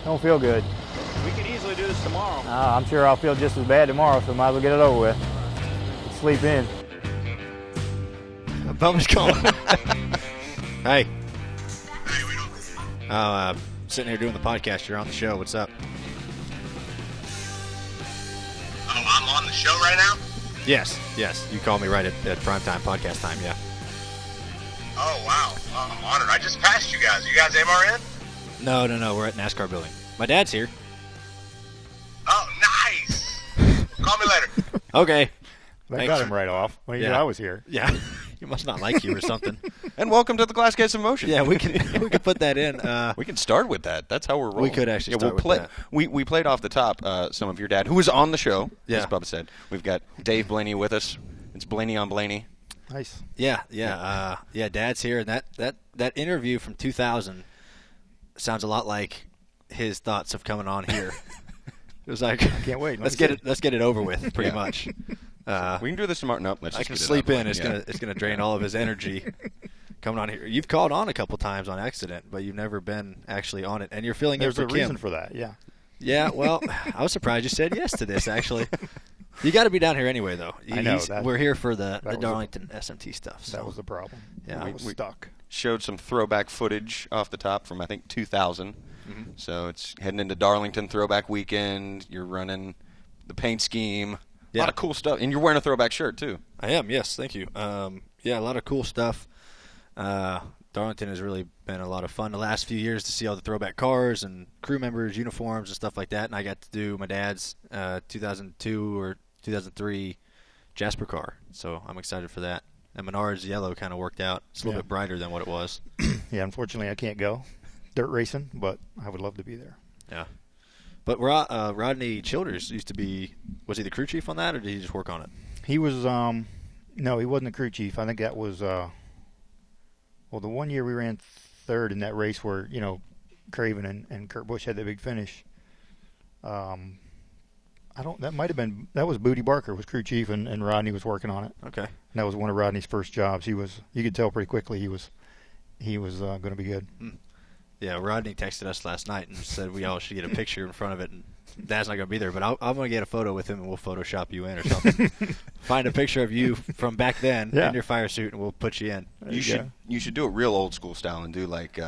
Don't feel good. We could easily do this tomorrow. I'm sure I'll feel just as bad tomorrow, so might as well get it over with. Sleep in. Bubba's calling. Hey. Sitting here doing the podcast. You're on the show. What's up? Oh, I'm on the show right now? Yes. You called me right at prime time, podcast time, yeah. Oh, wow. Oh, I'm honored. I just passed you guys. You guys MRN? No. We're at NASCAR building. My dad's here. Oh, nice. Call me later. Okay. That got him right off. Well, you knew I was here. Yeah. He must not like you or something. And welcome to the Glass Case of Motion. Yeah, we can put that in. We can start with that. That's how we're rolling. We could actually start with that. We played off the top some of your dad, who was on the show, as Bubba said. We've got Dave Blaney with us. It's Blaney on Blaney. Nice. Yeah. Dad's here, and that interview from 2000 sounds a lot like his thoughts of coming on here. It was like, I can't wait. Let's get it over with, pretty much. We can do this tomorrow. Nope, let's I just can get it sleep over in. with. It's gonna drain all of his energy coming on here. You've called on a couple times on accident, but you've never been actually on it, and you're filling in for Kim. There's a reason for that. Yeah. Yeah. Well, I was surprised you said yes to this. Actually, you got to be down here anyway, though. I know. We're here for the Darlington SMT stuff. So. That was the problem. Yeah, I was stuck. Showed some throwback footage off the top from, I think, 2000. Mm-hmm. So it's heading into Darlington Throwback Weekend. You're running the paint scheme. A lot of cool stuff. And you're wearing a throwback shirt, too. I am, yes. Thank you. A lot of cool stuff. Darlington has really been a lot of fun the last few years to see all the throwback cars and crew members, uniforms, and stuff like that. And I got to do my dad's 2002 or 2003 Jasper car. So I'm excited for that. And Menard's yellow kind of worked out. It's a little bit brighter than what it was. Yeah, unfortunately I can't go dirt racing, but I would love to be there. Yeah. But Rodney Childers used to be, was he the crew chief on that, or did he just work on it? He was, no, he wasn't the crew chief. I think that was, the one year we ran third in that race where, Craven and Kurt Busch had that big finish. That was Booty Barker was crew chief, and Rodney was working on it. Okay. And that was one of Rodney's first jobs. You could tell pretty quickly he was going to be good. Yeah, Rodney texted us last night and said we all should get a picture in front of it, and Dad's not going to be there, but I'm going to get a photo with him, and we'll Photoshop you in or something. Find a picture of you from back then in your fire suit, and we'll put you in. You should do it real old school style and do like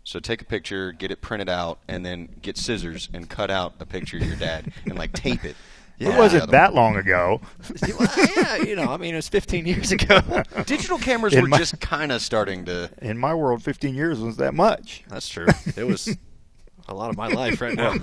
so take a picture, get it printed out, and then get scissors and cut out a picture of your dad and like tape it. Yeah. It wasn't that long ago. It was 15 years ago. Digital cameras were just kind of starting to. In my world, 15 years was that much. That's true. It was a lot of my life right now.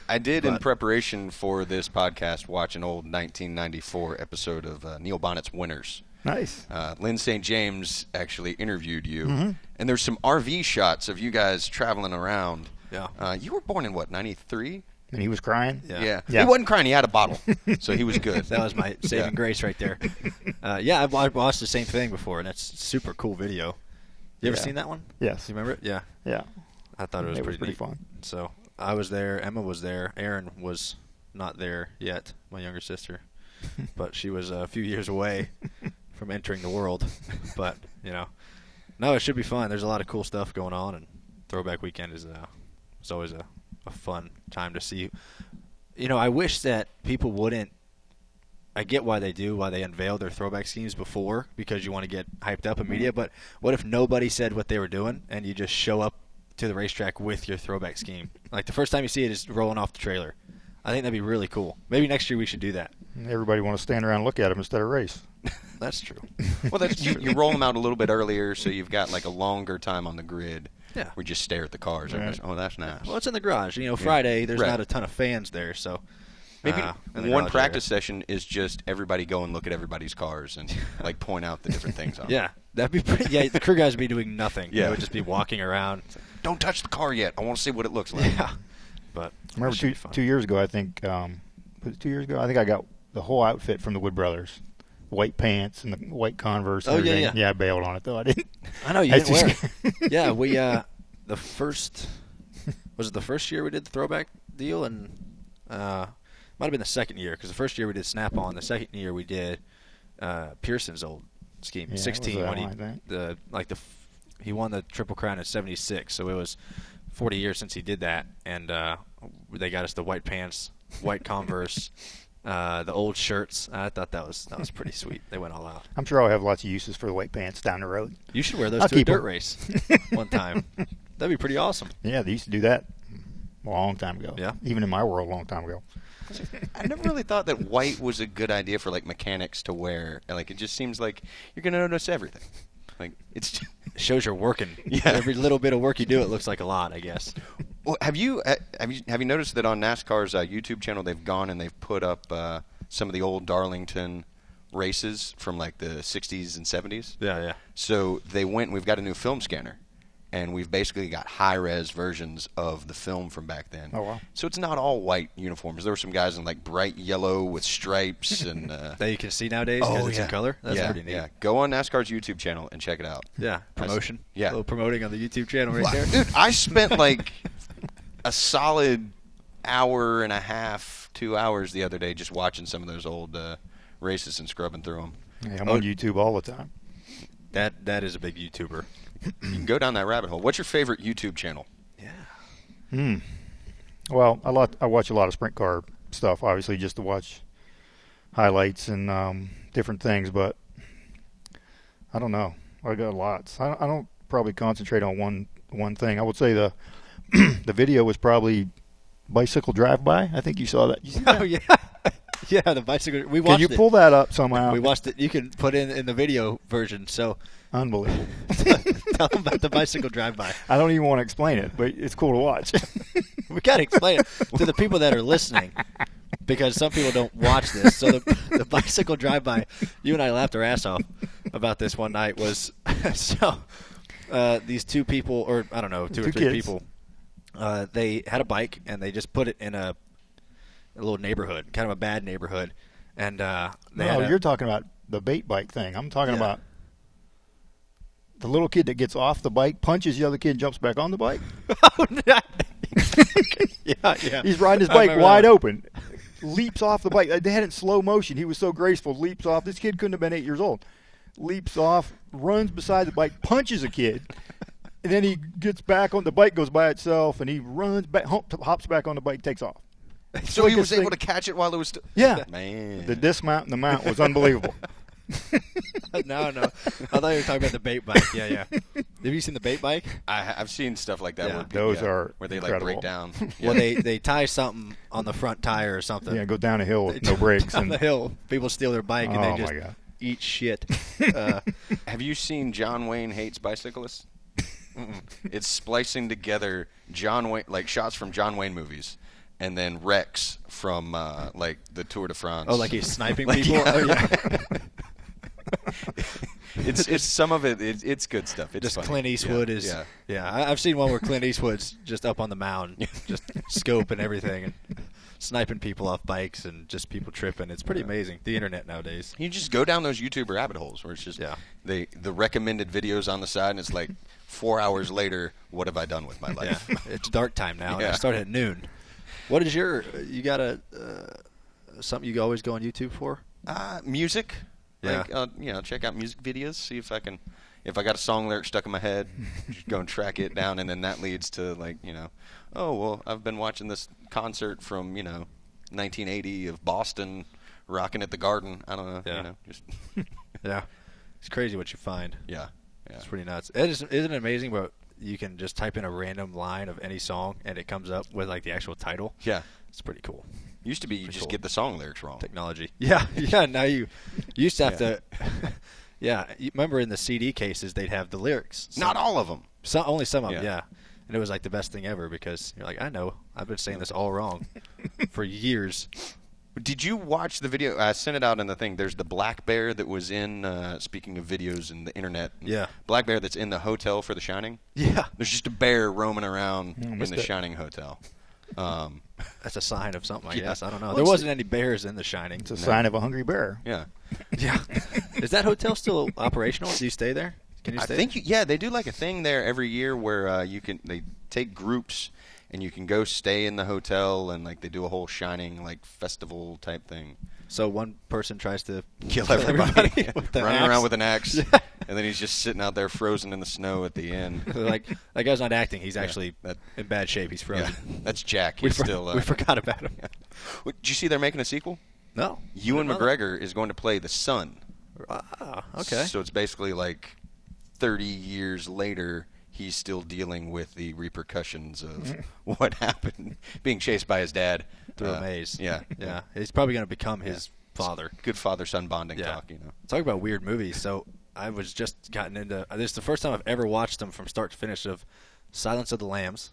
I did, in preparation for this podcast, watch an old 1994 episode of Neil Bonnett's Winners. Nice. Lynn St. James actually interviewed you, and there's some RV shots of you guys traveling around. Yeah. You were born in, what, 93? And he was crying? Yeah. He wasn't crying. He had a bottle, so he was good. That was my saving grace right there. I've watched the same thing before, and that's a super cool video. You ever seen that one? Yes. You remember it? Yeah. Yeah. I thought it was pretty fun. So I was there. Emma was there. Erin was not there yet, my younger sister. But she was a few years away from entering the world. But, no, it should be fun. There's a lot of cool stuff going on, and Throwback Weekend is always a fun time to see. I wish that people wouldn't. I get why they unveil their throwback schemes before, because you want to get hyped up in media, but what if nobody said what they were doing and you just show up to the racetrack with your throwback scheme? Like the first time you see it is rolling off the trailer. I think that'd be really cool. Maybe next year we should do that. Everybody want to stand around and look at them instead of race. That's true. Well, you roll them out a little bit earlier, so you've got like a longer time on the grid. Yeah. We just stare at the cars. Right. Oh, that's nice. Well, it's in the garage. Friday, there's not a ton of fans there, so maybe one practice session is just everybody go and look at everybody's cars and like point out the different things on them. Yeah, that'd be pretty. Yeah, the crew guys would be doing nothing. Yeah. They would just be walking around. Don't touch the car yet. I want to see what it looks like. Yeah. But I remember 2 years ago, I think, was it 2 years ago? I think I got the whole outfit from the Wood Brothers. White pants and the white Converse. And everything. Yeah. I bailed on it, though. I didn't. I know, you didn't wear it. Yeah, we, the first year we did the throwback deal? And might have been the second year, because the first year we did Snap-on. The second year we did Pearson's old scheme, yeah, 16, when he won the Triple Crown in '76. So it was 40 years since he did that, and they got us the white pants, white Converse, the old shirts. I thought that was pretty sweet. They went all out. I'm sure I'll have lots of uses for the white pants down the road. You should wear those I'll to a keep dirt 'em. race one time. That'd be pretty awesome. Yeah, they used to do that a long time ago. Yeah. Even in my world, a long time ago. I never really thought that white was a good idea for like mechanics to wear. Like it just seems like you're gonna notice everything. Like it's It shows you're working. Yeah. Every little bit of work you do, it looks like a lot, I guess. Well, have you noticed that on NASCAR's YouTube channel they've gone and they've put up some of the old Darlington races from like the 60s and 70s? Yeah. So they went. We've got a new film scanner, and we've basically got high-res versions of the film from back then. Oh, wow. So it's not all white uniforms. There were some guys in like bright yellow with stripes and. That you can see nowadays because it's in color. That's pretty neat. Yeah, go on NASCAR's YouTube channel and check it out. Yeah, promotion. Yeah. A little promoting on the YouTube channel right there. Dude, I spent like a solid hour and a half, 2 hours the other day just watching some of those old races and scrubbing through them. Yeah, I'm on YouTube all the time. That is a big YouTuber. You can go down that rabbit hole. What's your favorite YouTube channel? Yeah. Well, I watch a lot of sprint car stuff, obviously, just to watch highlights and different things. But I don't know. I got lots. I don't probably concentrate on one thing. I would say the the video was probably bicycle drive-by. I think you saw that. You see that? Oh yeah. Yeah, the bicycle. We watched Can you it. pull that up somehow? We watched it. You can put in the video version. So Unbelievable. tell them about the bicycle drive-by. I don't even want to explain it, but it's cool to watch. We got to explain it to the people that are listening because some people don't watch this. So the bicycle drive-by, you and I laughed our ass off about this one night was these two people, or I don't know, two or three kids. people, they had a bike and they just put it in a little neighborhood, kind of a bad neighborhood. And they had You're talking about the bait bike thing. I'm talking Yeah. about the little kid that gets off the bike, punches the other kid, jumps back on the bike. Oh, no. yeah. He's riding his I bike remember wide that. open, leaps off the bike. They had it in slow motion. He was so graceful, leaps off. This kid couldn't have been 8 years old. Leaps off, runs beside the bike, punches a kid, and then he gets back on the bike, goes by itself, and he runs back, hops back on the bike, takes off. So he like was this able thing- to catch it while it was still. Yeah. Man. The dismount and the mount was unbelievable. No. I thought you were talking about the bait bike. Yeah. Have you seen the bait bike? I've seen stuff like that Yeah. where people, Those are where they incredible. like break down. Well, they tie something on the front tire or something. Yeah, go down a hill with no brakes. Down And the hill. People steal their bike and Oh, they my just God. eat shit. Have you seen John Wayne Hates Bicyclists? It's splicing together John Wayne, like shots from John Wayne movies, and then wrecks from like the Tour de France. Oh, like he's sniping Like, people? yeah. Oh, yeah. It's some of it. It's good stuff. It's Just funny. Clint Eastwood Yeah, is. yeah. I've seen one where Clint Eastwood's just up on the mound, just scoping everything and sniping people off bikes and just people tripping. It's pretty amazing. The internet nowadays. You just go down those YouTube rabbit holes where it's just the recommended videos on the side, and it's like 4 hours later. What have I done with my Yeah, life? it's dark time now. And I Yeah. start at noon. What is your? You got something you always go on YouTube for? Music. Yeah. Like, check out music videos. See if I got a song lyric stuck in my head, just go and track it down, and then that leads to oh well, I've been watching this concert from 1980 of Boston, rocking at the Garden. I don't know. Yeah. Just Yeah, it's crazy what you find. yeah. It's pretty nuts. Isn't it amazing? But you can just type in a random line of any song and it comes up with like the actual title. Yeah. It's pretty cool. Used to be you Pretty just cool. get the song lyrics wrong. Technology. Yeah. Now you used to have to. Yeah. You remember in the CD cases they'd have the lyrics. Not all of them. Only some of them. Yeah. Yeah. And it was like the best thing ever because you're like, I know, I've been saying this all wrong for years. Did you watch the video? I sent it out in the thing. There's the black bear that was in, speaking of videos and the internet. Yeah. Black bear that's in the hotel for The Shining. Yeah. There's just a bear roaming around in missed the it. Shining hotel. That's a sign of something, I Yeah. guess. I don't know. Well, There it's- wasn't any bears in The Shining. it's a sign of a hungry bear. Yeah. Yeah. Is that hotel still operational? Do you stay there? Can you I stay? think, they do like a thing there every year where they take groups and you can go stay in the hotel and like they do a whole Shining like festival type thing. So one person tries to Kill everybody. with the Running axe. around with an axe. And then he's just sitting out there frozen in the snow at the end. Like that guy's not acting. He's actually in bad shape. He's frozen. Yeah, that's Jack. He's still. We forgot about him. Did you see they're making a sequel? No. Ewan McGregor is going to play the son. Ah, okay. So it's basically like 30 years later, he's still dealing with the repercussions of what happened, being chased by his dad Through a maze. Yeah, Yeah. He's probably going to become his father. Good father-son bonding Yeah. talk, Talk about weird movies. So I was just gotten into this is the first time I've ever watched them from start to finish of Silence of the Lambs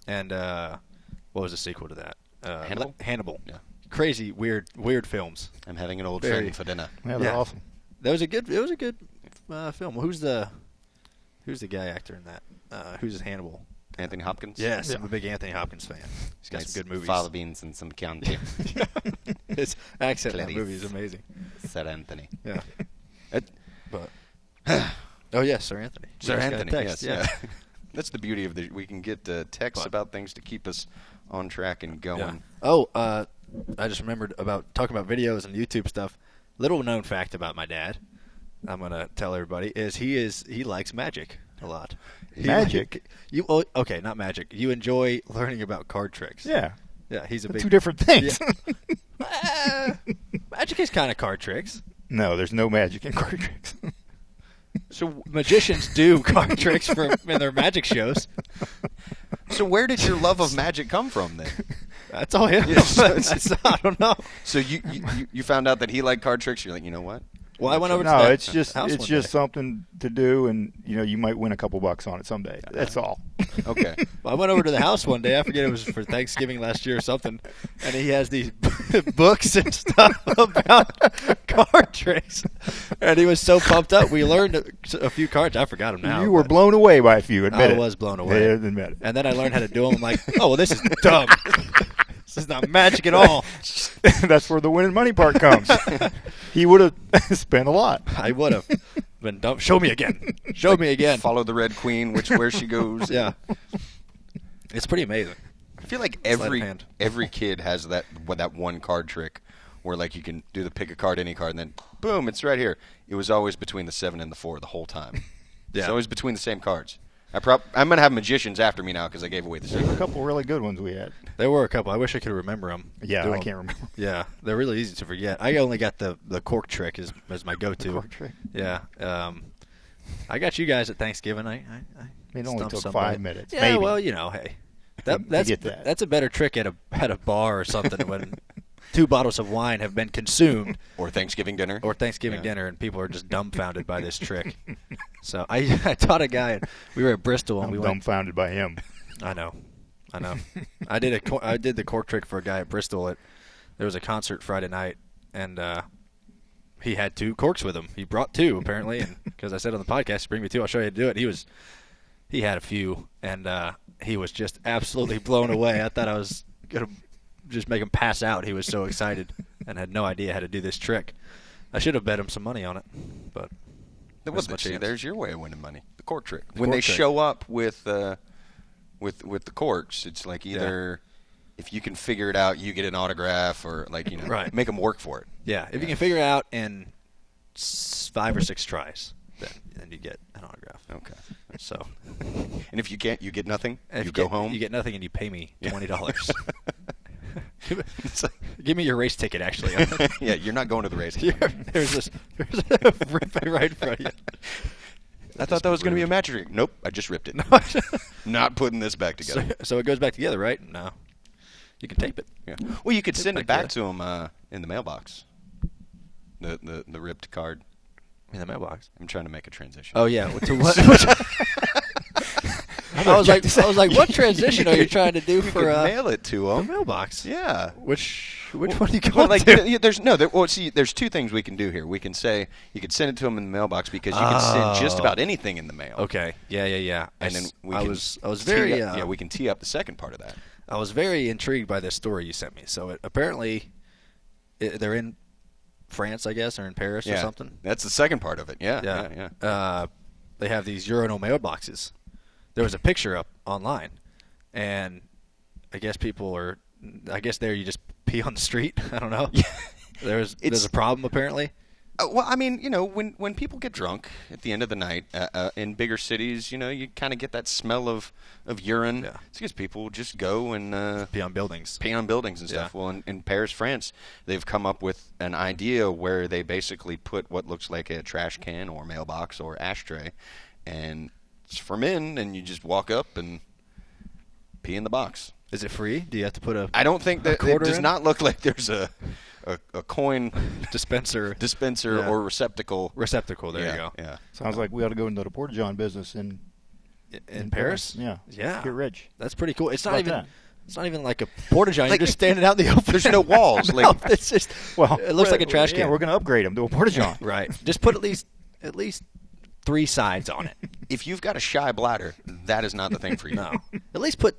and what was the sequel to that? Hannibal? Hannibal. Yeah. Crazy, weird films. I'm having an old Very. friend for dinner. Yeah, they're Yeah. awesome. It was a good film. Who's the guy actor in that? Who's Hannibal? Anthony Hopkins? Yes, Yeah. I'm a big Anthony Hopkins fan. He's got some good movies. Fava beans and some Chianti. His accent in that Clarice. movie is amazing. Sir Anthony. Yeah. It- But oh yes, Sir Anthony. Sir We just got a Anthony, text, yes. Yeah. That's the beauty of we can get texts But- about things to keep us on track and going. Yeah. Oh, I just remembered about talking about videos and YouTube stuff. Little known fact about my dad, I'm gonna tell everybody, is he likes magic a lot. Magic? Okay, not magic. You enjoy learning about card tricks. Yeah. Yeah, he's a They're big two different things. Magic is kind of card tricks. No, there's no magic in card tricks. So magicians do card tricks in their magic shows. So where did your love of magic come from then? That's all him. I don't know. So you found out that he liked card tricks. You're like, you know what? Well, I went over to No, that it's just house it's one just day. something to do, and you might win a couple bucks on it someday. That's all. Okay. Well, I went over to the house one day. I forget it was for Thanksgiving last year or something, and he has these books and stuff about card tricks. And he was so pumped up. We learned a few cards. I forgot them now. You were but blown away by a few. Admit I it. was blown away. Yeah, admit it. And then I learned how to do them. I'm like, oh, well, this is dumb. This is not magic at all. That's where the winning money part comes. He would have spent a lot. I would have been dumb. Show me again. Show me again. Follow the Red Queen, where she goes. Yeah. It's pretty amazing. I feel like Sleight of hand. every kid has that one card trick where like you can do the pick a card, any card, and then boom, it's right here. It was always between the 7 and the 4 the whole time. Yeah. It's always between the same cards. I'm gonna have magicians after me now because I gave away the There were a secret. couple really good ones we had. There were a couple. I wish I could remember them. Yeah, I can't remember. Yeah, they're really easy to forget. I only got the cork trick as my go-to. The cork trick. Yeah. I got you guys at Thanksgiving. I It only stumped took somebody. 5 minutes. Yeah, maybe. well, hey, To that's get that. that's a better trick at a bar or something when 2 bottles of wine have been consumed, Or Thanksgiving dinner. or Thanksgiving Yeah. dinner, and people are just dumbfounded by this trick. So I taught a guy. We were at Bristol, and I'm we went. dumbfounded by him. I know. I did the cork trick for a guy at Bristol. There was a concert Friday night, and he had 2 corks with him. He brought 2 apparently, and because I said on the podcast, "Bring me 2, I'll show you how to do it." He had a few, and he was just absolutely blown away. I thought I was gonna just make him pass out. He was so excited and had no idea how to do this trick. I should have bet him some money on it, but missed my chance. There's your way of winning money. The cork trick. The When cork they trick. show up with the corks, it's like either if you can figure it out, you get an autograph, or like Right. make them work for it. Yeah, if you can figure it out in 5 or 6 tries, then you get an autograph. Okay. So And if you can't, you get nothing. if You go get, home. You get nothing, and you pay me $20. It's like- Give me your race ticket, actually. yeah, you're not going to the race. there's a rip right in front of you. I thought that was going to be a magic trick. Nope, I just ripped it. Not putting this back together. So it goes back together, right? No, you can tape it. Yeah. Well, you could send it back back to him in the mailbox. The ripped card. In the mailbox. I'm trying to make a transition. Oh yeah. To what? I was like, what transition are you trying to do You for could mail it to the him. mailbox? Yeah. Which one are you Well, going like, to? there's 2 things we can do here. We can say you could send it to him in the mailbox because you can send just about anything in the mail. Okay. Yeah. And then I was very we can tee up the second part of that. I was very intrigued by this story you sent me. So apparently they're in France, I guess, or in Paris or something. That's the second part of it. Yeah. They have these urinal mailboxes. There was a picture up online, and I guess there you just pee on the street. I don't know. There's a problem apparently. Well, I mean, when people get drunk at the end of the night in bigger cities, you kind of get that smell of urine. Yeah. It's because people just go and Pee on buildings. Pee on buildings and stuff. Yeah. Well, in Paris, France, they've come up with an idea where they basically put what looks like a trash can or mailbox or ashtray, and it's for men, and you just walk up and pee in the box. Is it free? Do you have to put a? I don't think that it quarter does in? not look like there's a coin dispenser yeah. or receptacle. Receptacle. There yeah, you go. Yeah. Sounds like we ought to go into the porta john business in Paris. Yeah. Yeah. Get rich. That's pretty cool. It's not About even. that. It's not even like a porta john. Like, You're just standing out in the open. There's no walls. No, Like, it's just. Well, it looks like a trash can. Yeah, we're going to upgrade them to a porta john. Right. Just put at least 3 sides on it. if you've got a shy bladder, that is not the thing for you. No. At least put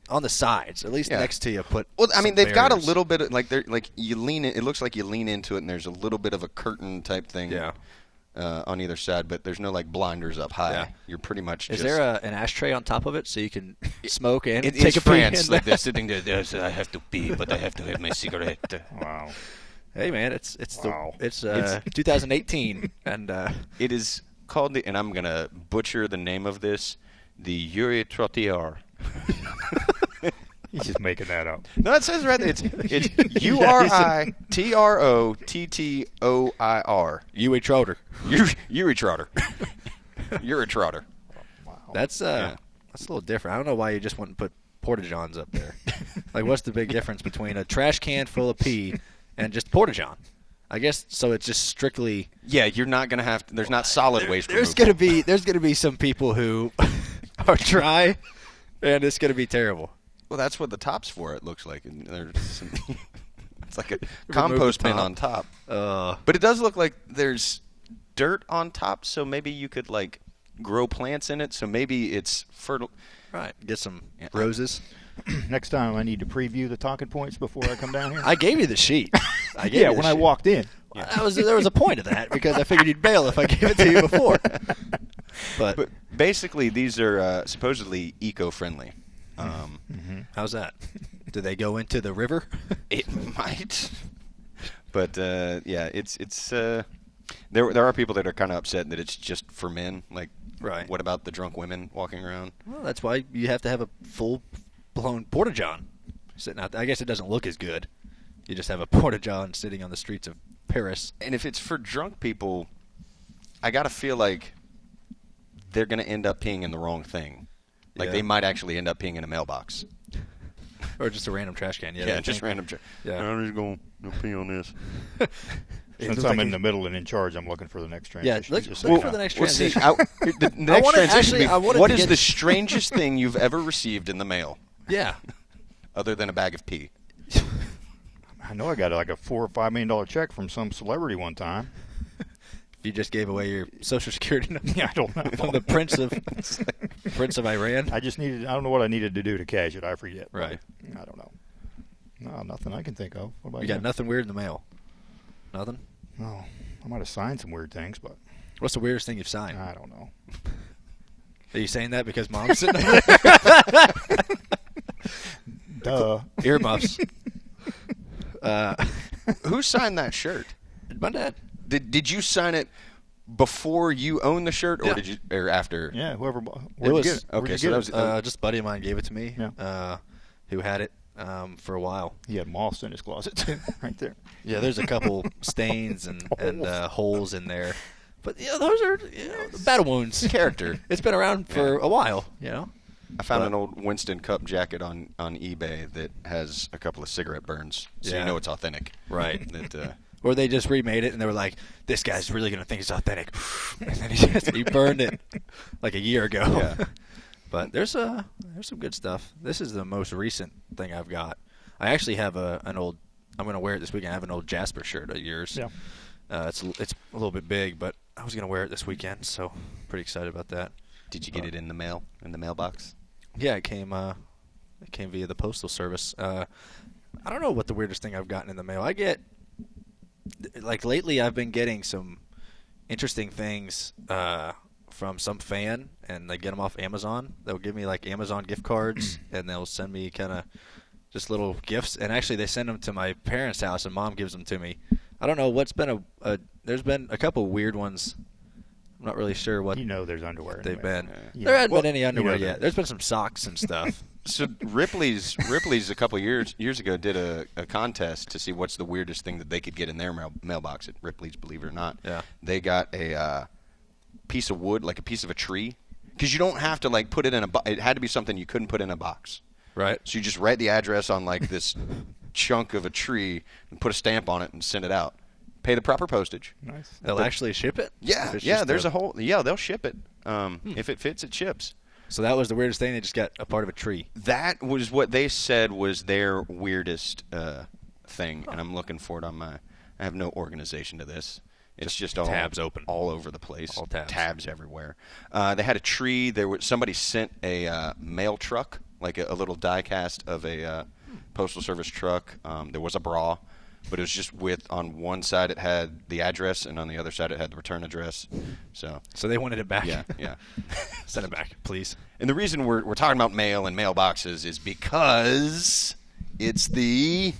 on the sides. At least Yeah. next to you. Put. Well, I mean, some they've got a barriers. little bit of like you lean in. It looks like you lean into it, and there's a little bit of a curtain type thing. Yeah. On either side, but there's no like blinders up high. Yeah. You're pretty much. Is just, there an ashtray on top of it so you can smoke and It take is a pee? France. in Like there? they're sitting there. I have to pee, but I have to have my cigarette. Wow. Hey man, it's Wow. it's 2018 and It is called and I'm gonna butcher the name of this, the Urinal Trottoir. He's just making that up. No, it says right there. It's URITROTTOIR. you a trotter. Uri Trotter. Uri Trotter. Wow. That's Yeah. that's a little different. I don't know why you just wouldn't put porta johns up there. Like, what's the big difference between a trash can full of pee and just porta john? I guess so. It's just strictly. Yeah, you're not gonna have to. There's not solid waste There's removal. gonna be some people who are dry, and it's gonna be terrible. Well, that's what the top's for. It looks like. And there's some, it's like a the compost bin top. on top. Uh, But it does look like there's dirt on top, so maybe you could like grow plants in it. So maybe it's fertile. right. Get some Yeah. roses. Next time I need to preview the talking points before I come down here. I gave you the sheet. I gave yeah, you the when I sheet. walked in. Well, there was a point to that because I figured you'd bail if I gave it to you before. But Basically, these are supposedly eco-friendly. how's that? Do they go into the river? It might, but yeah, it's there are people that are kind of upset that it's just for men. Like, Right. What about the drunk women walking around? Well, that's why you have to have a full-blown porta john sitting out there. I guess it doesn't look as good. You just have a porta john sitting on the streets of Paris. And if it's for drunk people, I gotta feel like they're gonna end up peeing in the wrong thing. Like Yeah. they might actually end up peeing in a mailbox. Or just a random trash can. Yeah, just random. Yeah. I'm just going to pee on this. Since I'm in the middle and in charge, I'm looking for the next Yeah, transition. look, Just look so for the you know. next Well, see, transition. the next wanna- transition actually, I would wanted be, what to is get- the strangest thing you've ever received in the mail, Yeah. other than a bag of pee? I know I got like a $4 or $5 million check from some celebrity one time. You just gave away your Social Security number. Yeah, I don't know. From the Prince of Iran. I just needed. I don't know what I needed to do to cash it. I forget. Right. I don't know. No, nothing I can think of. What about You got nothing weird in the mail. Nothing. No, I might have signed some weird things, but What's the weirdest thing you've signed? I don't know. Are you saying that because Mom's sitting over there? Duh. Earmuffs. Who signed that shirt? My dad. Did you sign it before you owned the shirt, or Yeah. did you, or after? Yeah, whoever. It Where'd was- you get it? Where'd okay, you so get that it? was Just a buddy of mine gave it to me. Yeah. Who had it for a while. He had moss in his closet too, right there. Yeah, there's a couple stains and holes in there, but those are battle wounds. Character. It's been around for a while. I found an old Winston Cup jacket on eBay that has a couple of cigarette burns, so Yeah. you know it's authentic. Right. That Or they just remade it and they were like, "This guy's really gonna think it's authentic," and then he burned it like a year ago. Yeah. But there's some good stuff. This is the most recent thing I've got. I actually have an old. I'm gonna wear it this weekend. I have an old Jasper shirt of yours. Yeah. It's a little bit big, but I was gonna wear it this weekend, so pretty excited about that. Did you get it in the mail, in the mailbox? Yeah, it came via the postal service. I don't know what the weirdest thing I've gotten in the mail. I get like lately I've been getting some interesting things from some fan, and they get them off Amazon. They'll give me like Amazon gift cards, and they'll send me kind of just little gifts. And actually, they send them to my parents' house, and Mom gives them to me. I don't know what's been there's been a couple weird ones. I'm not really sure what there's underwear they've there. been. Yeah. There hasn't been any underwear there yet. There's been some socks and stuff. So Ripley's a couple years ago did a contest to see what's the weirdest thing that they could get in their mailbox at Ripley's, believe it or not. Yeah. They got a piece of wood, like a piece of a tree, because you don't have to like put it in a box. It had to be something you couldn't put in a box. Right. So you just write the address on like this chunk of a tree and put a stamp on it and send it out. Pay the proper postage. Nice. They'll actually ship it? Yeah, yeah. There's they'll ship it. If it fits, it ships. So that was the weirdest thing. They just got a part of a tree. That was what they said was their weirdest thing, and I'm looking for it on my. I have no organization to this. It's just all tabs open all over the place. All tabs everywhere. They had a tree. Somebody sent a mail truck, like a little die cast of a postal service truck. There was a bra. But it was just on one side it had the address, and on the other side it had the return address. So they wanted it back. Yeah. Send it back, please. And the reason we're talking about mail and mailboxes is because it's the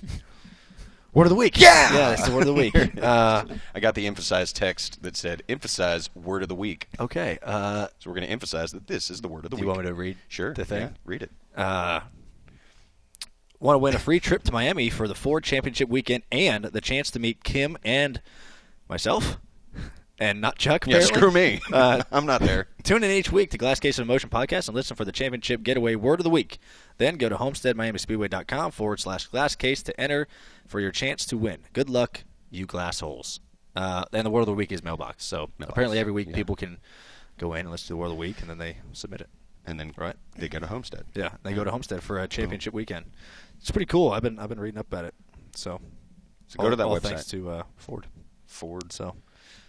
Word of the week. Yeah, it's the word of the week. I got the emphasized text that said, emphasize word of the week. Okay. So we're going to emphasize that this is the word of the week. Do you want me to read the thing? Yeah, read it. Want to win a free trip to Miami for the Ford Championship weekend and the chance to meet Kim and myself? And not Chuck, Yeah, apparently. screw me. I'm not there. Tune in each week to Glass Case of Emotion podcast and listen for the championship getaway word of the week. Then go to homesteadmiamispeedway.com/glass case to enter for your chance to win. Good luck, you glass holes. And the word of the week is mailbox. So apparently every week people can go in and listen to the word of the week, and then they submit it. And then right, they go to Homestead. Yeah, they go to Homestead for a championship weekend. It's pretty cool. I've been reading up about it. So go to that all website. Thanks to Ford. So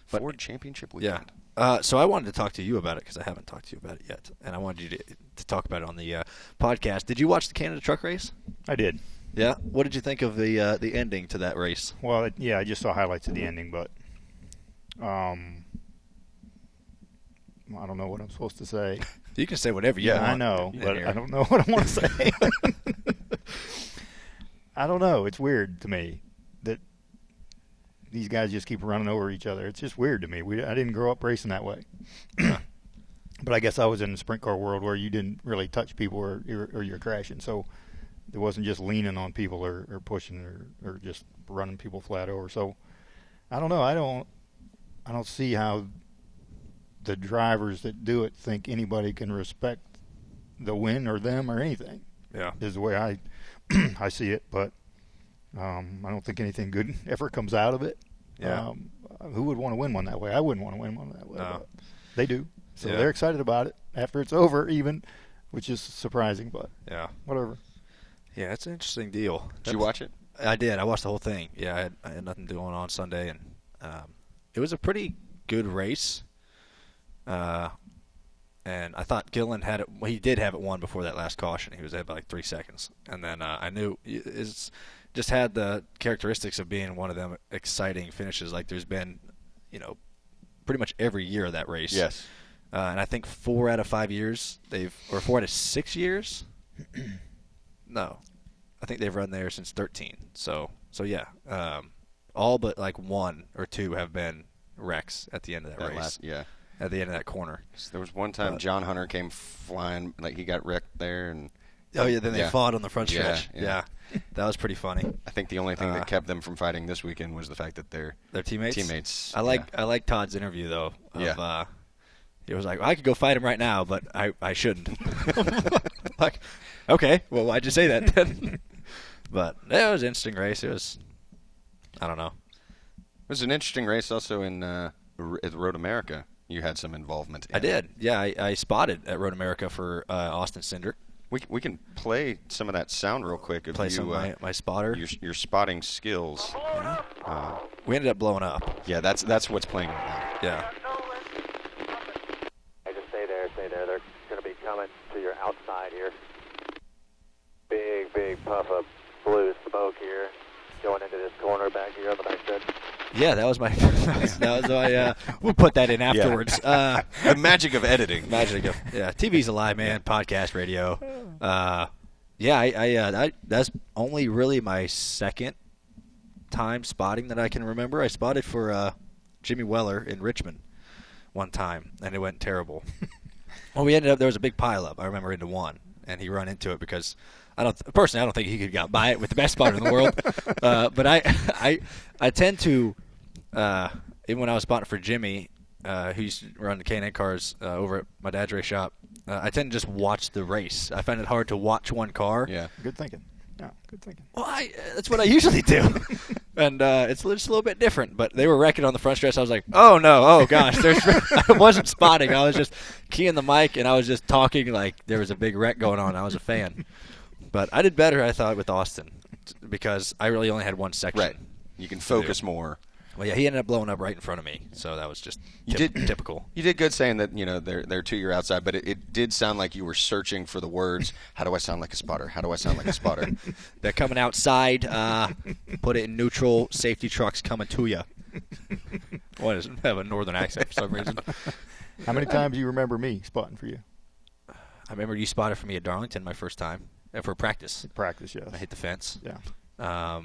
Ford Championship weekend. Yeah. So I wanted to talk to you about it because I haven't talked to you about it yet, and I wanted you to talk about it on the podcast. Did you watch the Canada Truck Race? I did. Yeah. What did you think of the ending to that race? Well, I just saw highlights of the ending, but I don't know what I'm supposed to say. You can say whatever you want. I know, but I don't know what I want to say. I don't know. It's weird to me that these guys just keep running over each other. It's just weird to me. I didn't grow up racing that way. But I guess I was in the sprint car world where you didn't really touch people or you're crashing. So it wasn't just leaning on people or pushing or just running people flat over. So I don't know. I don't see how the drivers that do it think anybody can respect the win or them or anything. Yeah, is the way I I see it. But I don't think anything good ever comes out of it. Yeah. Who would want to win one that way? I wouldn't want to win one that way. No. But they do. So Yeah. they're excited about it after it's over even, which is surprising, but yeah, whatever. Yeah, it's an interesting deal. Did you watch it? I did. I watched the whole thing. Yeah, I had nothing going on Sunday, and it was a pretty good race. And I thought Gillen had it. Well, he did have it won before that last caution. He was ahead by like 3 seconds, and then I knew it's just had the characteristics of being one of them exciting finishes. Like there's been, pretty much every year of that race. Yes. And I think 4 out of 5 years 4 out of 6 years. No, I think they've run there since 13. So yeah, all but like 1 or 2 have been wrecks at the end of that race. At the end of that corner. So there was one time John Hunter came flying, like he got wrecked there, and then they fought on the front Yeah, stretch. yeah. That was pretty funny. I think the only thing that kept them from fighting this weekend was the fact that they're Teammates. I like Todd's interview though. Yeah. He was like, I could go fight him right now, but I shouldn't. Like, okay, well, why'd you say that then? But it was an interesting race. It was, I don't know. It was an interesting race also at Road America. You had some involvement in I did. Yeah, I spotted at Road America for Austin Cinder. We can play some of that sound real quick. Play some of my spotter. Your spotting skills. We ended up blowing up. Yeah, that's what's playing right now. Yeah. Hey, just stay there. They're going to be coming to your outside here. Big puff of blue smoke here going into this corner back here on the back stretch. Yeah, that was my. We'll put that in afterwards. The magic of editing. TV's a lie, man. Podcast, radio. That's only really my second time spotting that I can remember. I spotted for Jimmy Weller in Richmond one time, and it went terrible. Well, we ended up, there was a big pileup, I remember, into one, and he run into it because I don't think he could get by it with the best spotter in the world. But I tend to, even when I was spotting for Jimmy, who used to run the K&N cars over at my dad's race shop, I tend to just watch the race. I find it hard to watch one car. Yeah. Good thinking. Yeah, good thinking. Well, that's what I usually do. And it's just a little bit different. But they were wrecking on the front stretch. I was like, oh, no. Oh, gosh. I wasn't spotting. I was just keying the mic, and I was just talking like there was a big wreck going on. I was a fan. But I did better, I thought, with Austin because I really only had one section. Right. You can focus more. Well, yeah, he ended up blowing up right in front of me, so that was just typical. You did good saying that, they're 2 year outside, but it did sound like you were searching for the words, how do I sound like a spotter? How do I sound like a spotter? They're coming outside, put it in neutral, safety trucks coming to you. What is it? I have a northern accent for some reason. How many times do you remember me spotting for you? I remember you spotted for me at Darlington my first time for practice. Practice, yes. I hit the fence. Yeah.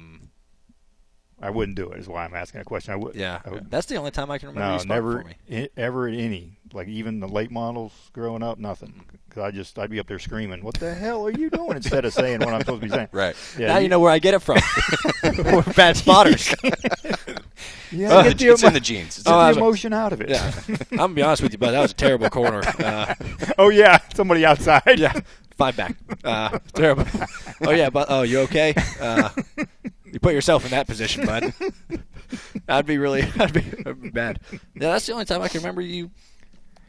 I wouldn't do it. Is why I'm asking a question. I would. Yeah, I would. that's the only time I can remember No, you spotting never, for me. ever at any. Like even the late models growing up, nothing. Because I'd be up there screaming, "What the hell are you doing?" instead of saying what I'm supposed to be saying. Right. Yeah, now you know where I get it from. We're bad spotters. Yeah, it's in the genes. It's the emotion out of it. Yeah, I'm gonna be honest with you, but that was a terrible corner. Oh yeah, somebody outside. Yeah, 5 back. Terrible. Oh yeah, but you okay? You put yourself in that position, bud. That'd be bad. Yeah, that's the only time I can remember you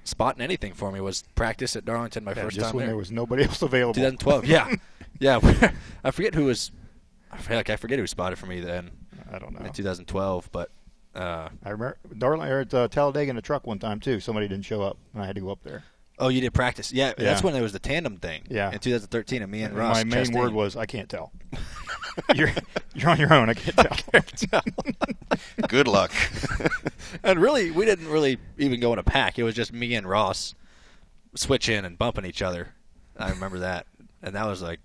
spotting anything for me was practice at Darlington my first just time when there. there was nobody else available. 2012. Yeah. I forget who was. I forget who spotted for me then. I don't know. In 2012, but. I remember Darlington at Talladega in a truck one time too. Somebody didn't show up, and I had to go up there. Oh, you did practice. Yeah, that's when there was the tandem thing. Yeah. In 2013, and me and Ross. My main word was, I can't tell. You're on your own. I can't tell. Good luck. And really, we didn't really even go in a pack. It was just me and Ross switching and bumping each other. I remember that. And that was like,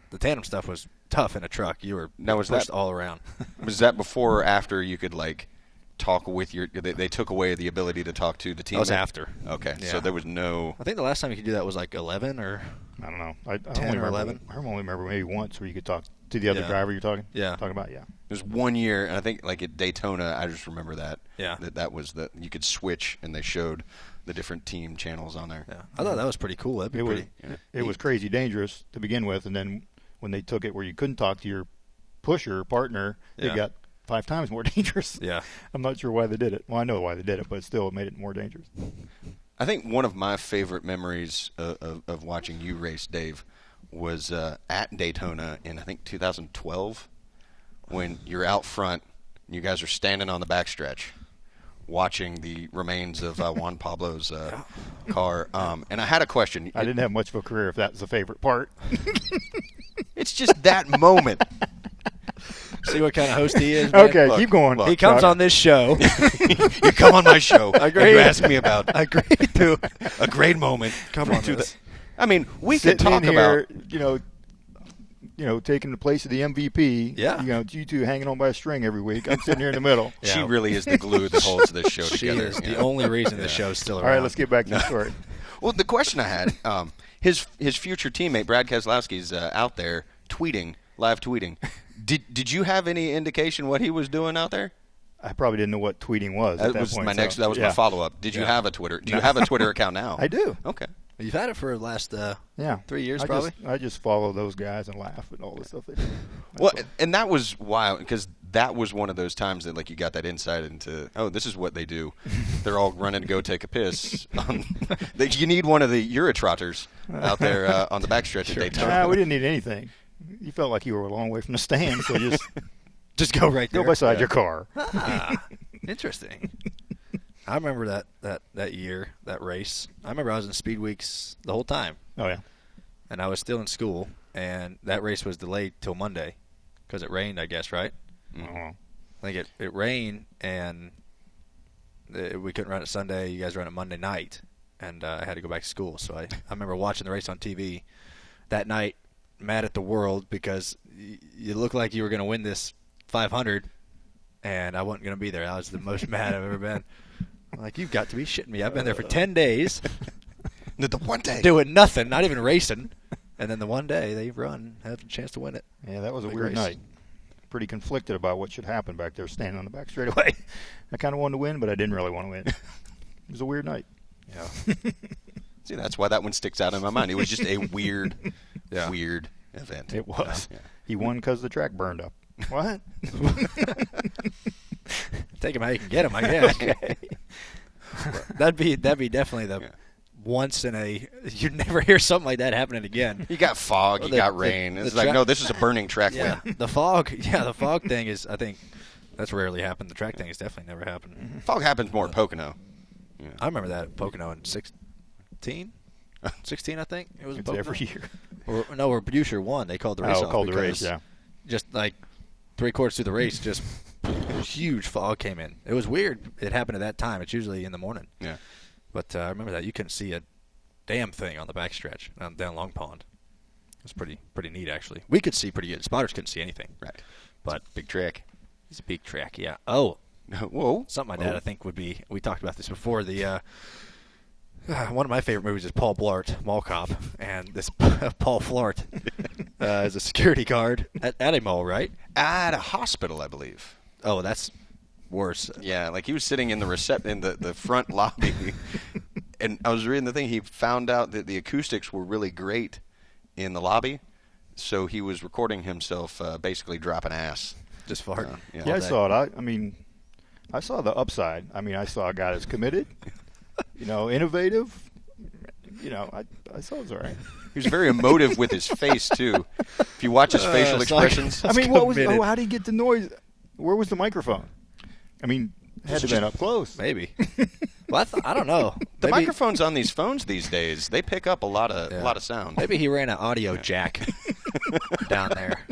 the tandem stuff was tough in a truck. You were pushed all around. Was that before or after you could, like, talk with they took away the ability to talk to the team? That was after. Okay, Yeah. so there was no... I think the last time you could do that was like 11 or... I don't know. I 10 only or remember, 11? I only remember maybe once where you could talk to the other driver you're talking about, yeah. There's 1 year, and I think like at Daytona, I just remember that. Yeah. That was you could switch, and they showed the different team channels on there. Yeah. I thought that was pretty cool. That'd be pretty... It was crazy dangerous to begin with, and then when they took it where you couldn't talk to your pusher partner, it got 5 times more dangerous. Yeah. I'm not sure why they did it. Well, I know why they did it, but still it made it more dangerous. I think one of my favorite memories of watching you race, Dave, was at Daytona in, I think, 2012, when you're out front, and you guys are standing on the backstretch watching the remains of Juan Pablo's car. And I had a question. I didn't have much of a career if that was the favorite part. It's just that moment. See what kind of host he is, man? Okay, Look, keep going. He comes on this show. You come on my show. And you ask me about I agree to a great moment. come on this. I mean, we could Sitting talk in here, about... taking the place of the MVP. Yeah. You two hanging on by a string every week. I'm sitting here in the middle. She really is the glue that holds this show She together. is the only reason the show's still All around. right, let's get back to the story. Well, the question I had, his future teammate Brad Keselowski's out there live tweeting. Did you have any indication what he was doing out there? I probably didn't know what tweeting was at that point. That was my follow-up. Did you have a Twitter? Do you have a Twitter account now? I do. Okay. You've had it for the last 3 years, probably. I just follow those guys and laugh at all the stuff they do. Well, and that was wild because that was one of those times that like you got that insight into this is what they do. They're all running to go take a piss. You need one of the Eurotrotters out there on the backstretch at Daytona. We didn't need anything. You felt like you were a long way from the stand, so Just go right there. go beside your car. Interesting. I remember that year, that race. I remember I was in Speed Weeks the whole time. Oh, yeah. And I was still in school, and that race was delayed till Monday because it rained, I guess, right? Mm-hmm. I think it rained, and we couldn't run it Sunday. You guys ran it Monday night, and I had to go back to school. So I remember watching the race on TV that night, mad at the world because you looked like you were going to win this 500, and I wasn't going to be there. I was the most mad I've ever been. I'm like, you've got to be shitting me. I've been there for 10 days. The one day. Doing nothing, not even racing. And then the one day they run, have a chance to win it. Yeah, that was a Big weird race. night. Pretty conflicted about what should happen back there, standing on the back straightaway. I kind of wanted to win, but I didn't really want to win. It was a weird night. Yeah. See, that's why that one sticks out in my mind. It was just a weird, Yeah. weird event. It was. Yeah. He won because the track burned up. What? Take him how you can get him, I guess. That'd be definitely the once in a. You'd never hear something like that happening again. You got fog, you got rain. It's like, no, this is a burning track Yeah, win. the fog. Yeah, the fog thing is. I think that's rarely happened. The track thing has definitely never happened. Fog happens more in Pocono. Yeah. I remember that at Pocono in 16, 16, I think it was. It's Pocono. every year. Where Producer won. They called the race off called the race, because yeah. Just like 3/4 through the race, just huge fog came in. It was weird. It happened at that time. It's usually in the morning. Yeah. But I remember that you couldn't see a damn thing on the backstretch down Long Pond. It was pretty neat, actually. We could see pretty good. Spotters couldn't see anything. Right. But Big track. it's a big track, yeah. Oh, Whoa. something like that I think would be. We talked about this before. The one of my favorite movies is Paul Blart, Mall Cop, and this Paul Flart is a security guard at a mall, right? At a hospital, I believe. Oh, that's worse. Yeah, like he was sitting in the front lobby, and I was reading the thing. He found out that the acoustics were really great in the lobby, so he was recording himself basically dropping ass. Just fart. Yeah, I saw it. I mean, I saw the upside. I mean, I saw a guy that's committed, innovative. I saw it was all right. He was very emotive with his face too. If you watch his facial expressions, I mean, how did he get the noise? Where was the microphone? I mean, it had to have been up close. Maybe. Well, I don't know. the Maybe- microphones on these phones these days, they pick up a lot of sound. Maybe he ran an audio jack down there.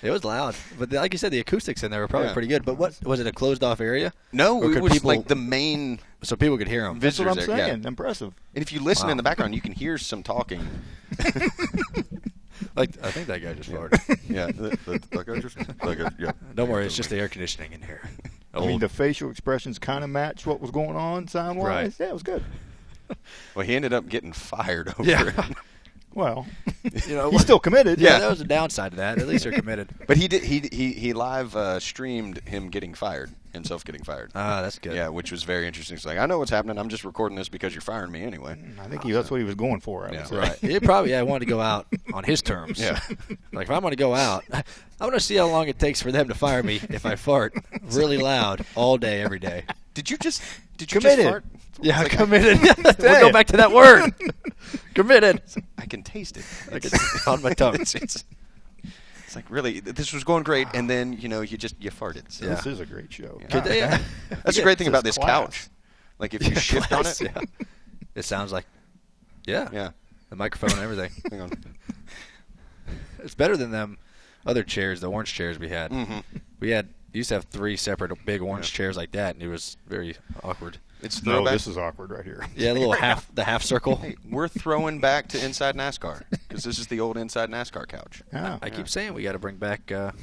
It was loud, but like you said, the acoustics in there were probably pretty good. But what was it? A closed-off area? No, Or it could was people- like the main. So people could hear him. That's what I'm visitors there, saying. yeah. Impressive. And if you listen Wow. in the background, you can hear some talking. Like I think that guy just farted. Yeah, Don't worry, it's just the air conditioning in here. I mean, the facial expressions kind of matched what was going on sound-wise. Right. Yeah, it was good. Well, he ended up getting fired over Yeah. it. Well, You know, he's still committed. yeah, that was a downside to that. At least they're committed. But he did. He live streamed him getting fired, himself getting fired. Ah, that's good. Yeah, which was very interesting. It's like, I know what's happening. I'm just recording this because you're firing me anyway. I think that's what he was going for. I would Yeah. say. Right. He probably wanted to go out on his terms. Yeah. Like, if I'm going to go out, I want to see how long it takes for them to fire me if I fart really loud all day, every day. Did you just Committed. fart? Yeah, committed. We'll go back to that word. Committed. I can taste it. On my tongue. It's like, really, this was going great, and then you farted. So. Yeah. This is a great show. Yeah. Could they, That's the great thing This about is this class. couch. Like if you shift on it, Yeah. It sounds like, yeah, yeah. the microphone and everything. Hang on. It's better than them other chairs, the orange chairs we had. Mm-hmm. We used to have 3 separate big orange chairs like that, and it was very awkward. It's No, throwback. this is awkward right here. Yeah, the little half circle. Hey, we're throwing back to Inside NASCAR because this is the old Inside NASCAR couch. Yeah. I keep saying we got to bring back that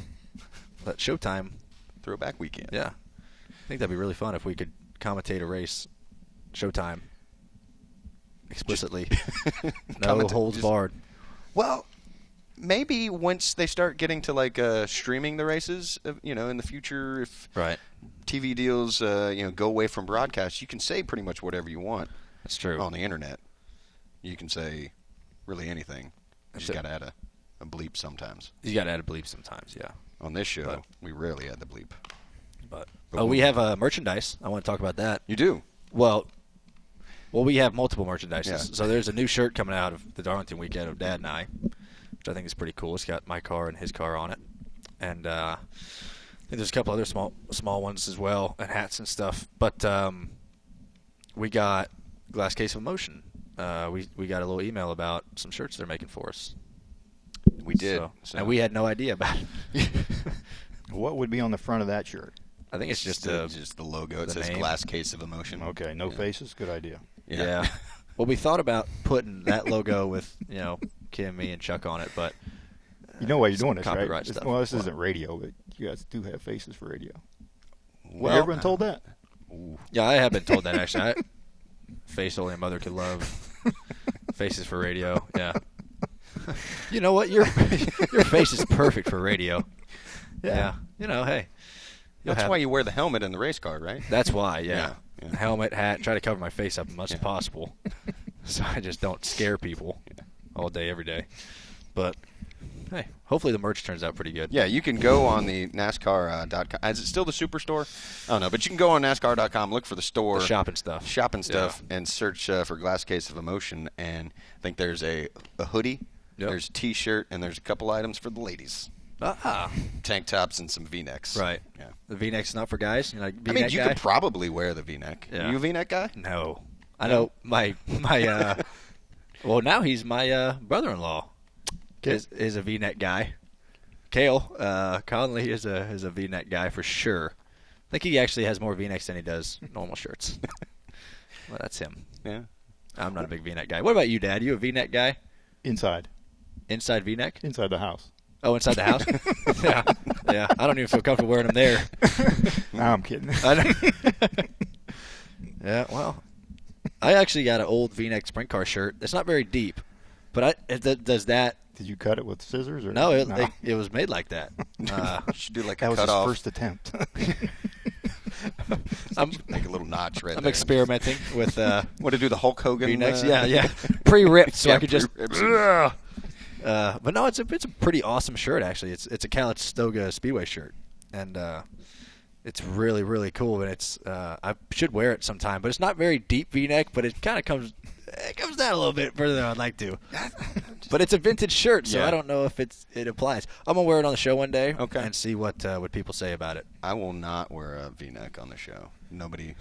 Showtime. Throwback weekend. Yeah, I think that'd be really fun if we could commentate a race, Showtime, explicitly, no Commentate- holds just- barred. Well, maybe once they start getting to like streaming the races, in the future, if Right, TV deals, go away from broadcast, you can say pretty much whatever you want that's true. on the internet. You can say really anything. You That's just it. got to add a bleep sometimes. You got to add a bleep sometimes, yeah. On this show, But- we rarely add the bleep. But But we have merchandise. I want to talk about that. You do. Well, we have multiple merchandises. Yeah. So there's a new shirt coming out of the Darlington weekend of Dad and I, which I think is pretty cool. It's got my car and his car on it, and I think there's a couple other small ones as well, and hats and stuff. But we got Glass Case of Emotion. We got a little email about some shirts they're making for us. We did. So, and we had no idea about it. What would be on the front of that shirt? I think it's just just the logo. It the says name. Glass Case of Emotion. Okay, no faces. Good idea. Yeah. Well, we thought about putting that logo with, Kim, me, and Chuck on it, but You know why you're doing this, right? copyright stuff. Well, this What? isn't radio, but you guys do have faces for radio. Well, Have you ever been told that? Yeah, I have been told that actually. Face only a mother could love. Faces for radio. Yeah. You know what? Your face is perfect for radio. Yeah. You know, hey. That's why you wear the helmet in the race car, right? That's why, yeah. Yeah. Helmet, hat, try to cover my face up as much as possible. So I just don't scare people all day, every day. But, hey, hopefully the merch turns out pretty good. Yeah, you can go on the NASCAR.com. Is it still the Superstore? I don't know, but you can go on NASCAR.com, look for the store. The shopping stuff. And search for Glass Case of Emotion. And I think there's a hoodie, there's a T-shirt, and there's a couple items for the ladies. Tank tops and some V-necks. Right. Yeah. The V-neck's not for guys? You're like I mean, you guy? could probably wear the V-neck. Yeah. Are you a V-neck guy? No. I know my well, now he's my brother-in-law is a V-neck guy. Kale Conley is a V-neck guy for sure. I think he actually has more V-necks than he does normal shirts. Well, that's him. Yeah. I'm not a big V-neck guy. What about you, Dad? You a V-neck guy? Inside V-neck? the house. Oh, inside the house? Yeah. I don't even feel comfortable wearing them there. No, I'm kidding. Yeah, well, I actually got an old V-neck sprint car shirt. It's not very deep, but does that? Did you cut it with scissors or No, it was made like that. You should do like that a was cutoff. his first attempt. Make a little notch right I'm there. experimenting with Want to do the Hulk Hogan V-necks? Yeah. Pre-ripped, so I could just. pre-rips. But no, it's a pretty awesome shirt actually. It's a Calistoga Speedway shirt, and it's really really cool. And it's I should wear it sometime, but it's not very deep V-neck, but it kind of comes down a little bit further than I'd like to. But it's a vintage shirt, so Yeah. I don't know if it applies. I'm gonna wear it on the show one day, Okay. and see what people say about it. I will not wear a V-neck on the show. Nobody.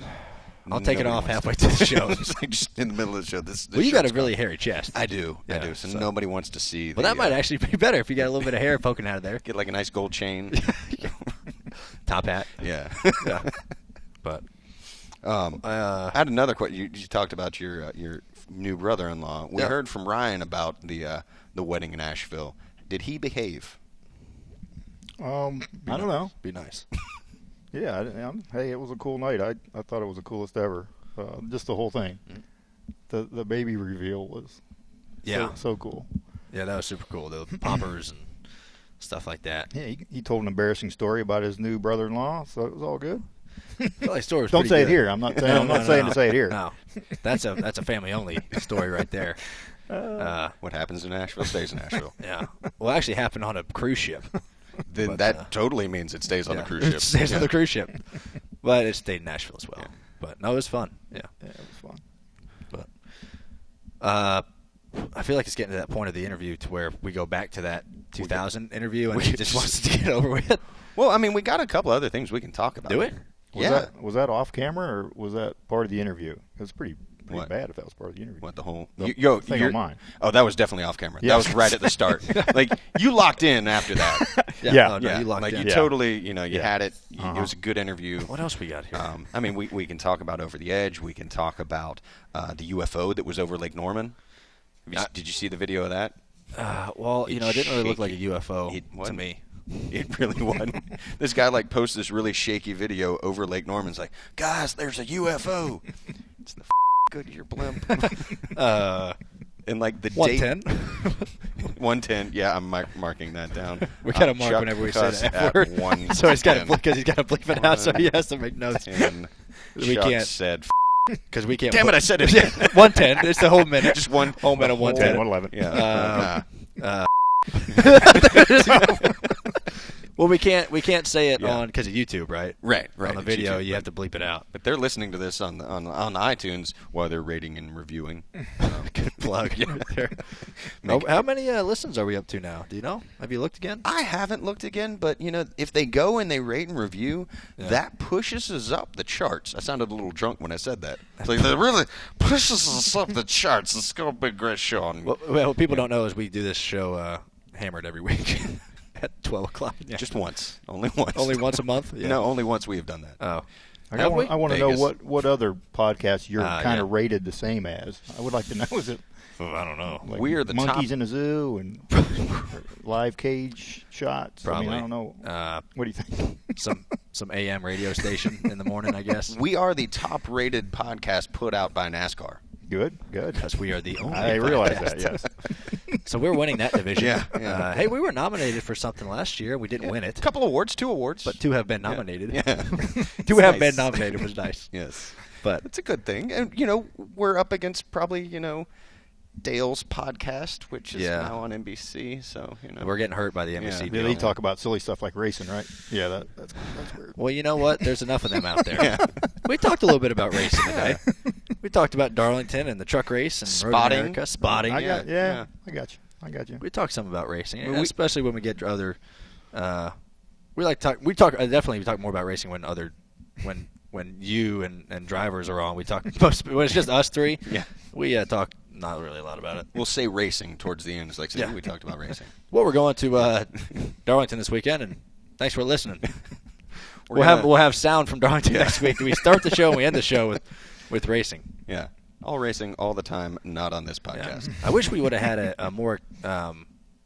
I'll take it nobody off wants halfway to. to the show. It's like just in the middle of the show. This Well, you got a shirt's really gone. hairy chest. I do. Yeah, So so- nobody wants to see. Well, that might actually be better if you got a little bit of hair poking out of there. get like a nice gold chain. Top hat. Yeah. Yeah. But I had another question. You talked about your new brother-in-law. We Yeah. heard from Ryan about the wedding in Asheville. Did he behave? I don't know. Be nice. Yeah, hey, it was a cool night. I thought it was the coolest ever. Just the whole thing. The baby reveal was so cool. Yeah, that was super cool. The poppers and stuff like that. Yeah, he told an embarrassing story about his new brother-in-law, so it was all good. I feel like the story was Don't pretty say it good. here. I'm not saying. I'm not saying to say it here. No, that's a family only story right there. What happens in Asheville stays in Asheville. Yeah. Well, it actually happened on a cruise ship. Then But, that totally means it stays on the cruise ship. It stays on Yeah. the cruise ship. But it stayed in Nashville as well. Yeah. But no, it was fun. Yeah. Yeah, it was fun. But I feel like it's getting to that point of the interview to where we go back to that 2000 interview and he just wants to get over with. Well, I mean, we got a couple other things we can talk about. Do we? Yeah. Was that off camera or was that part of the interview? It was pretty What? bad if that was part of the interview. What the whole The yo thing you're- on mine. Oh, that was definitely off camera. Yeah. That was right at the start. Like you locked in after that. Yeah. Oh, no, Yeah, you locked like in. you totally, you Yeah. had it. Uh-huh. It was a good interview. What else we got here? I mean, we can talk about Over the Edge. We can talk about the UFO that was over Lake Norman. Did you see the video of that? Well, it didn't really look like a shaky. UFO It to wasn't. me. It really wasn't. This guy like posts this really shaky video over Lake Norman's like, guys, there's a UFO. It's the Goodyear blimp. And like the 110. date 110. Yeah, I'm marking that down. We gotta mark Chuck whenever we say Cuss that at word. 110. So he's got to because he's got to bleep it out. So he has to make notes. 110. We Chuck can't said. because we can't. Damn it! I said it. 110. It's the whole minute. Just one. Whole minute. 110. 111. Yeah. Well, we can't say it Yeah. on because of YouTube, right? Right. On the it's video, YouTube, you have but- to bleep it out. But they're listening to this on iTunes while they're rating and reviewing. Good plug. Right there. How many listens are we up to now? Do you know? Have you looked again? I haven't looked again, but if they go and they rate and review, that pushes us up the charts. I sounded a little drunk when I said that. It's like that really pushes us up the charts. Let's go, big great show. On Well, what people don't know is we do this show hammered every week at 12 o'clock. Yeah. just once, only once, Only once a month. Yeah. No, only once we have done that. Oh. I want to know what other podcasts you're kind of rated the same as. I would like to know. Is it? I don't know. Like we are the monkeys top in a zoo and live cage shots. Probably. I don't know. What do you think? Some AM radio station in the morning, I guess. We are the top-rated podcast put out by NASCAR. Good. Because we are the only. I realize that. Yes. So we're winning that division. Yeah. Hey, we were nominated for something last year. We didn't win it. A couple awards, 2 awards, but 2 have been nominated. Yeah. 2 have been nominated was nice. Yes. But it's a good thing. And, we're up against probably, Dale's podcast, which is now on NBC. So, We're getting hurt by the NBC deal. They talk about silly stuff like racing, right? Yeah, that's weird. Well, you know what? There's enough of them out there. We talked a little bit about racing today. We talked about Darlington and the truck race and spotting. Road America. Spotting. I got you. We talk some about racing, especially when we get to other. We talk more about racing when you and drivers are on. We talk when it's just us 3. Yeah, we talk not really a lot about it. We'll say racing towards the end. It's like we talked about racing. Well, we're going to Darlington this weekend, and thanks for listening. We'll have sound from Darlington next week. We start the show and we end the show with racing. Yeah. All racing all the time, not on this podcast. Yeah. I wish we would have had a more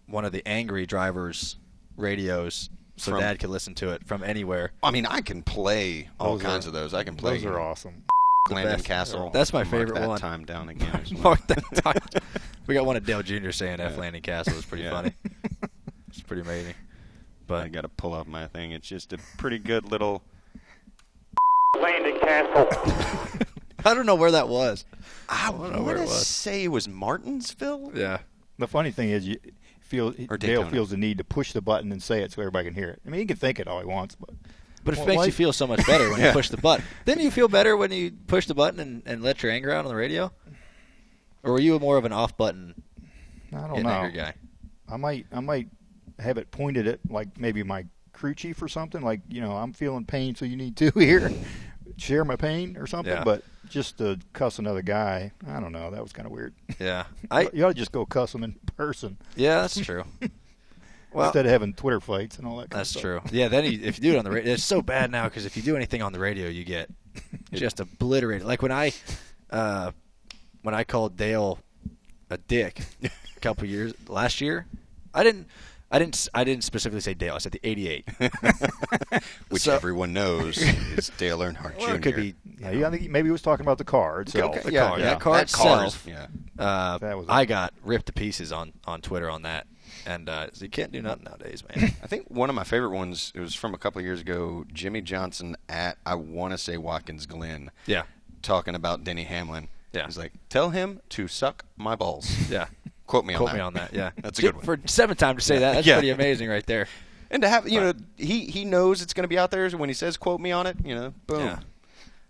one of the angry drivers radios so Dad could listen to it from anywhere. I mean, I can play all kinds of those. I can play. Those are awesome. Landon Castle. That's my favorite one. one. Time down again. Mark that time. We got one of Dale Jr. saying F. Landon Castle. It's pretty funny. It's pretty amazing. But I got to pull up my thing. It's just a pretty good little Landon Castle. I don't know where that was. I want to say it was Martinsville. Yeah. The funny thing is, Dale feels the need to push the button and say it so everybody can hear it. I mean, he can think it all he wants, but it makes you feel so much better when you push the button. Didn't you feel better when you push the button and let your anger out on the radio? Or were you more of an off-button anger guy? I might have it pointed at, like, maybe my crew chief or something. Like, I'm feeling pain, so you need to here. Share my pain or something. Yeah. But just to cuss another guy, I don't know. That was kind of weird. Yeah. You ought to just go cuss him in person. Yeah, that's true. Well, instead of having Twitter fights and all that kind of stuff. That's true. Yeah, then if you do it on the radio, it's so bad now because if you do anything on the radio, you get just obliterated. Like when I called Dale a dick a couple years last year, I didn't specifically say Dale. I said the 88, which everyone knows is Dale Earnhardt Jr. It could be. I think maybe he was talking about the car itself. Okay. That car itself. Yeah. I got ripped to pieces on Twitter on that. And so you can't do nothing nowadays, man. I think one of my favorite ones, it was from a couple of years ago, Jimmy Johnson at, I want to say Watkins Glen. Yeah. Talking about Denny Hamlin. Yeah. He's like, tell him to suck my balls. Yeah. Quote me on that. Yeah. That's a good one. For 7th time to say that's pretty amazing right there. And to have, he knows it's going to be out there, so when he says quote me on it, boom. Yeah.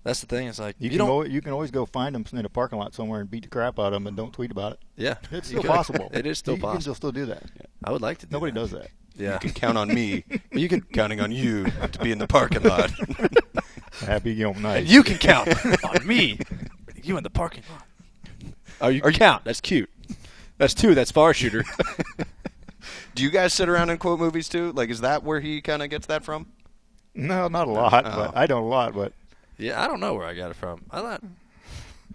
That's the thing. It's like you can always go find them in a parking lot somewhere and beat the crap out of them and don't tweet about it. Yeah, it's still possible. It is still possible. You can still do that. Yeah. I would like to. Nobody does that. Yeah, you can count on me. You can counting on you to be in the parking lot. Happy night. And you can count on me. You in the parking lot. Oh, you count. That's cute. That's 2. That's far shooter. Do you guys sit around and quote movies too? Like, is that where he kind of gets that from? No, not a lot. But I don't a lot, but. Yeah, I don't know where I got it from. I thought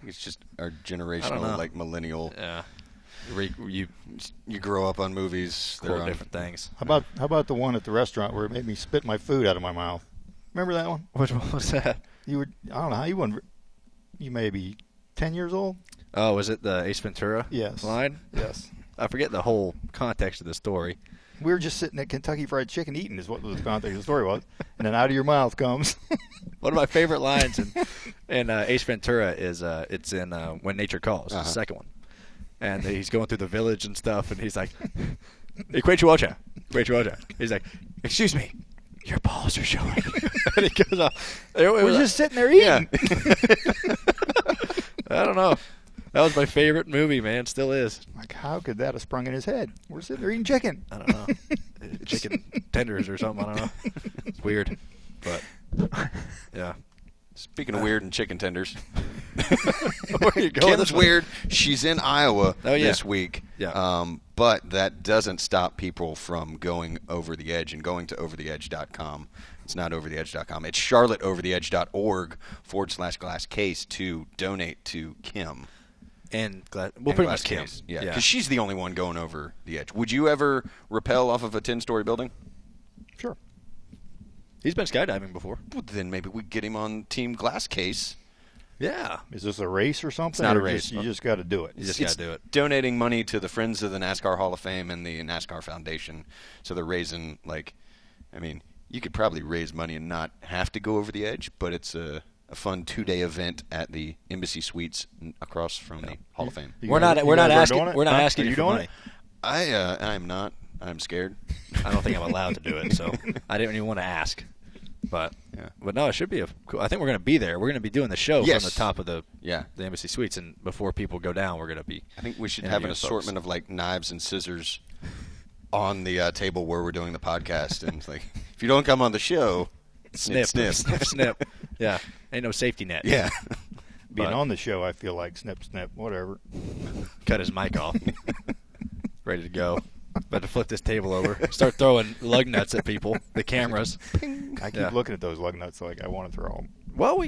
it's just our generational, like millennial. Yeah, you grow up on movies. They're on different things. How about the one at the restaurant where it made me spit my food out of my mouth? Remember that one? Which one was that? I don't know how you weren't. You may be 10 years old. Oh, was it the Ace Ventura? Yes. Line? Yes. I forget the whole context of the story. We were just sitting at Kentucky Fried Chicken eating is what the context of the story was. And then out of your mouth comes. One of my favorite lines in Ace Ventura is it's in When Nature Calls, the second one. And he's going through the village and stuff, and he's like, Quechuocha. He's like, excuse me, your balls are showing. And he goes off. We're just sitting there eating. Yeah. I don't know. That was my favorite movie, man. Still is. Like, how could that have sprung in his head? We're sitting there eating chicken. I don't know. Chicken tenders or something. I don't know. It's weird. But, yeah. Speaking of weird and chicken tenders. Where you going? Kim's weird. She's in Iowa this week. Yeah. But that doesn't stop people from going over the edge and going to overtheedge.com. It's not overtheedge.com. It's charlotteovertheedge.org/glass case to donate to Kim. And pretty much Kim. Yeah, because she's the only one going over the edge. Would you ever rappel off of a 10-story building? Sure. He's been skydiving before. Well, then maybe we get him on Team Glass Case. Yeah. Is this a race or something? It's not a or race. You just got to do it. You just got to do it. Donating money to the Friends of the NASCAR Hall of Fame and the NASCAR Foundation. So they're raising, you could probably raise money and not have to go over the edge, but it's a fun 2-day event at the Embassy Suites across from the Hall of Fame. We're not asking you for money. I'm not. I'm scared. I don't think I'm allowed to do it, so I didn't even want to ask. But no, it should be cool. I think we're going to be there. We're going to be doing the show from the top of the Embassy Suites, and before people go down, we're going to be. I think we should have an assortment of knives and scissors on the table where we're doing the podcast, and it's if you don't come on the show, snip. Yeah, ain't no safety net. Yeah, being on the show, I feel like snip, whatever. Cut his mic off. Ready to go. About to flip this table over. Start throwing lug nuts at people. The cameras. I keep looking at those lug nuts I want to throw them. Well,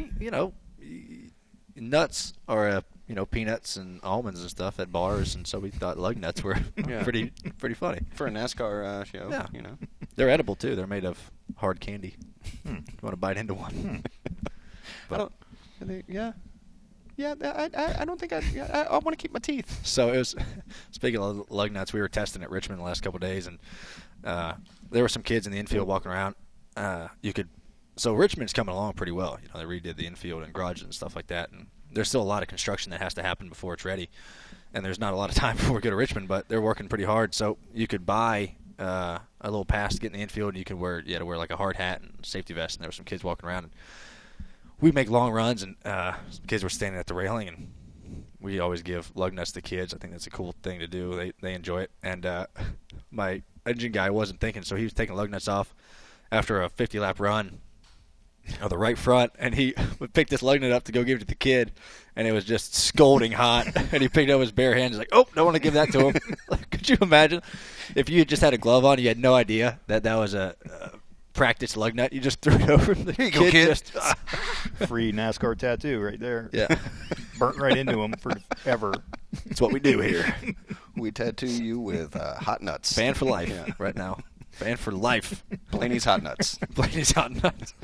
nuts are peanuts and almonds and stuff at bars, and so we thought lug nuts were pretty funny for a NASCAR show. Yeah, they're edible too. They're made of hard candy. You want to bite into one? But I don't think I want to keep my teeth. So it was. Speaking of lug nuts, we were testing at Richmond the last couple of days, and there were some kids in the infield walking around. So Richmond's coming along pretty well. They redid the infield and garages and stuff like that, and there's still a lot of construction that has to happen before it's ready. And there's not a lot of time before we go to Richmond, but they're working pretty hard. So you could buy a little pass to get in the infield, and you had to wear like a hard hat and safety vest. And there were some kids walking around, and we make long runs, and some kids were standing at the railing, and we always give lug nuts to kids. I think that's a cool thing to do. They enjoy it. And my engine guy wasn't thinking, so he was taking lug nuts off after a 50-lap run of the right front, and he would pick this lug nut up to go give it to the kid, and it was just scalding hot, and he picked up his bare hand. He's like, oh, don't want to give that to him. Could you imagine if you had just had a glove on, you had no idea that was a practice lug nut, you just threw it over the Here you go, kid. Free NASCAR tattoo right there. Yeah. Burnt right into him forever. That's what we do here. We tattoo you with hot nuts. Fan for life right now. Fan for life. Blaney's Hot Nuts. Blaney's Hot Nuts.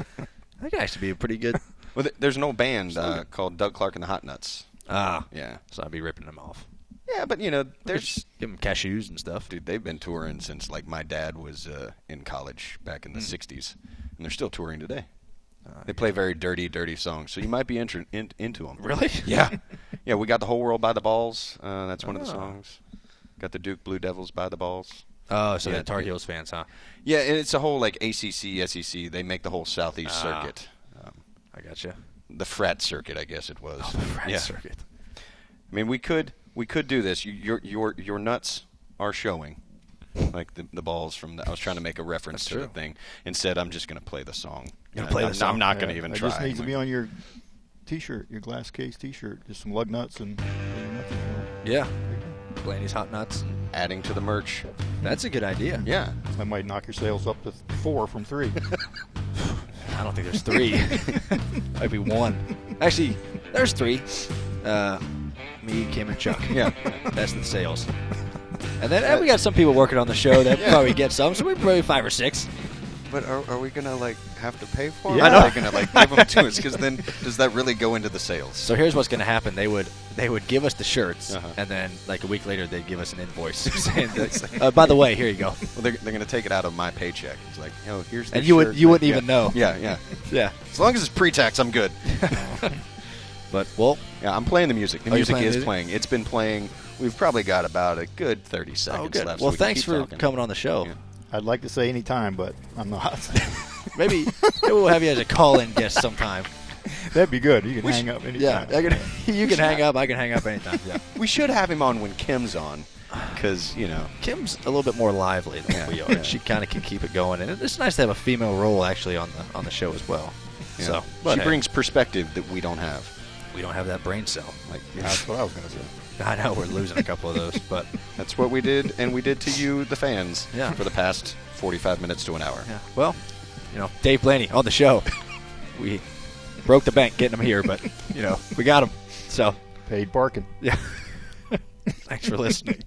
That could actually be a pretty good. Well, there's an old band called Doug Clark and the Hot Nuts. Ah. Yeah. So I'd be ripping them off. Yeah, but, there's... Give them cashews and stuff. Dude, they've been touring since, my dad was in college back in the 60s. And they're still touring today. They play very dirty, dirty songs. So you might be into them. Really? Yeah. Yeah, we got The Whole World by the Balls. That's one of the songs. Got the Duke Blue Devils by the Balls. Oh, so they're Tar Heels fans, huh? Yeah, and it's a whole, ACC, SEC. They make the whole Southeast circuit. I gotcha. The frat circuit, I guess it was. Oh, the frat circuit. I mean, we could do this. Your nuts are showing, like the balls from the. I was trying to make a reference to the thing. Instead, I'm just going to play the song. I'm not going to even try. It just needs to be on your T-shirt, your glass case T-shirt. Just some lug nuts and. Yeah. Blaney's Hot Nuts. Adding to the merch. That's a good idea. Yeah. That might knock your sales up to 4 from 3. I don't think there's 3. Might be 1. Actually, there's 3. Me, Kim, and Chuck. Yeah. That's the sales. And then we got some people working on the show that probably get some, so we probably 5 or 6. But are we gonna have to pay for it? Yeah. I know. Are they gonna give them to us? Because then does that really go into the sales? So here's what's gonna happen: they would give us the shirts, and then a week later they'd give us an invoice saying, "By the way, here you go." Well, they're gonna take it out of my paycheck. It's like, here's the and shirt. you wouldn't even know. Yeah. As long as it's pre-tax, I'm good. But yeah, I'm playing the music. The music is playing. It's been playing. We've probably got about a good 30 seconds left. Well, so thanks for coming on the show. Yeah. I'd like to say any time, but I'm not. Maybe we'll have you as a call-in guest sometime. That'd be good. You can hang up anytime. Yeah, you can hang up. I can hang up anytime. Yeah. We should have him on when Kim's on, because Kim's a little bit more lively than we are. Yeah. She kind of can keep it going, and it's nice to have a female role actually on the show as well. Yeah. So she brings perspective that we don't have. We don't have that brain cell. That's what I was going to say. I know we're losing a couple of those, but that's what we did, and we did to you, the fans, for the past 45 minutes to an hour. Yeah. Well, Dave Blaney on the show. We broke the bank getting him here, but, we got him. So Paid parking. yeah. Thanks for listening.